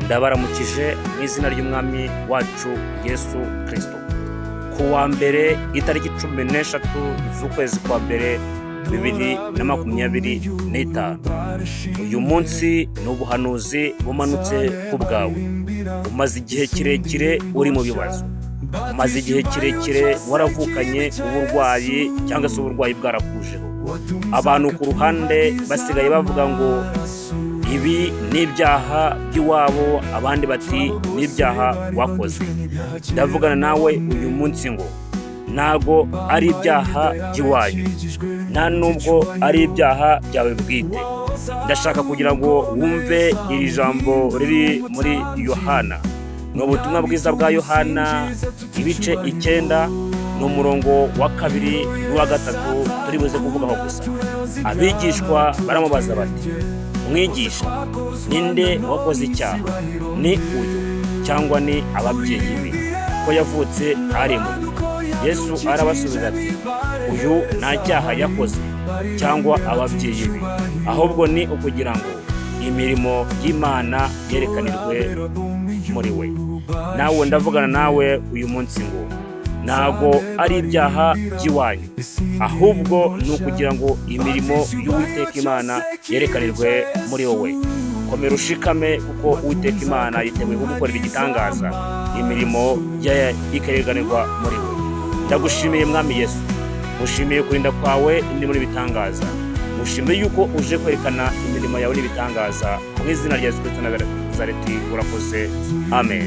ndabaramukije mu izina ry'umwami wacu Yesu Kristo. Ku wa mbere itariki 16 z'ukwezi kwa mbere 2025, uyu munsi ni ubuhanuzi bumanutse ku bwawe. Umaze igihe kirekire uri mu bibazo, umaze igihe kirekire waravukanye uburwayi cyangwa se uburwayi bwarakujeho. Abantu ku ruhande basigaye bavuga ngo ibi ni ibyaha by'iwabo, abandi bati ni ibyaha wakoze. Ndavugana nawe uyu munsi ngo ntago ari ibyaha by'iwanyu, nta nubwo ari ibyaha byawe bwite. Ndashaka kugira ngo wumve iri jambo riri muri Yohana. Ni ubutumwa bwiza bwa Yohana, ibice 9 n'umurongo wa 2 n'uwa 3 turi buze kuvugaho gusa. Abigishwa baramubaza bati, mwigisha, ninde wakoze icyaha, ni uyu cyangwa ni ababyeyi be, ko yavutse ari muto? Yesu arabasubiza ati, uyu nta cyaha yakoze cyangwa ababyeyi be, ahubwo ni ukugira ngo imirimo y'Imana yerekanirwe muri we. Nawe ndavugana nawe uyu munsi ngo ntago ari ibyaha by'iwanyu, ahubwo ni ukugira ngo imirimo y'Uwiteka Imana yerekanirwe muri wowe. Komera ushikame, kuko Uwiteka Imana yiteguye kugukorera igitangaza, imirimo ikerekanirwa muri wowe. Ndagushimiye Mwami Yesu, mushimiye kurinda kwawe imirimo n'ibitangaza, mushimiye yuko uje kwerekana imirimo yawe n'ibitangaza. Mu izina rya Yesu Kristo Nazareti urakoze, amen.